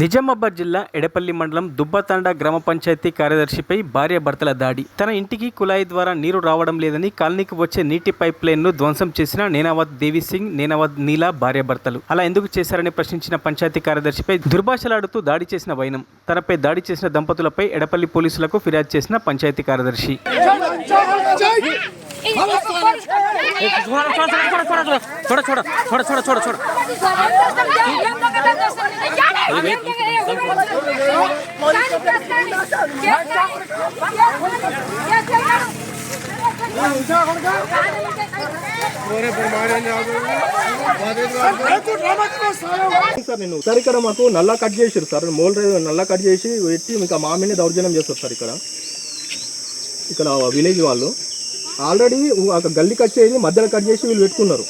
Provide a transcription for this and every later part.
నిజామాబాద్ జిల్లా ఎడపల్లి మండలం దుబ్బతాండా గ్రామ పంచాయతీ కార్యదర్శిపై భార్యాభర్తల దాడి. తన ఇంటికి కుళాయి ద్వారా నీరు రావడం లేదని కాలనీకి వచ్చే నీటి పైప్ లైన్ ను ధ్వంసం చేసిన నేనావత్ దేవిసింగ్, నేనావత్ నీలా భార్యాభర్తలు. అలా ఎందుకు చేశారని ప్రశ్నించిన పంచాయతీ కార్యదర్శిపై దుర్భాషలాడుతూ దాడి చేసిన వైనం. తనపై దాడి చేసిన దంపతులపై ఎడపల్లి పోలీసులకు ఫిర్యాదు చేసిన పంచాయతీ కార్యదర్శి. సార్ ఇక్కడ మాకు నల్లా కట్ చేసారు సార్, మోల్ నల్లా కట్ చేసి పెట్టి ఇంకా మా మీద దౌర్జన్యం చేస్తారు సార్. ఇక్కడ విలేజ్ వాళ్ళు ఆల్రెడీ ఒక గల్లీ కట్ చేసి మధ్యలో కట్ చేసి వీళ్ళు పెట్టుకున్నారు,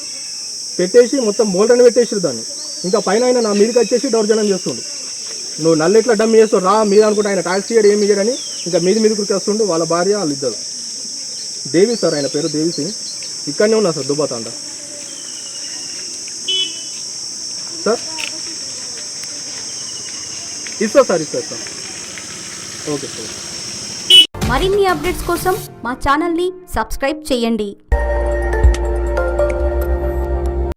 పెట్టేసి మొత్తం మోల్డ్ని పెట్టేసారు దాన్ని. ఇంకా పైన ఆయన నా మీదకి వచ్చేసి దౌర్జన్యం చేస్తుండు. నువ్వు నల్ల ఎట్లా డమ్ చేస్తావు రా మీద అనుకుంటే ఆయన ట్యాక్స్ చేయడం ఏమి చేయడని ఇంకా మీదకి వస్తుండు. వాళ్ళ భార్య వాళ్ళిద్దరు. దేవి సార్, ఆయన పేరు దేవి సింగ్. ఇక్కడనే ఉన్నా సార్ దుబ్బతాండ సార్. ఇస్తా సార్ ఓకే సార్. మరిన్ని అప్డేట్స్ కోసం మా ఛానల్ని సబ్స్క్రైబ్ చేయండి.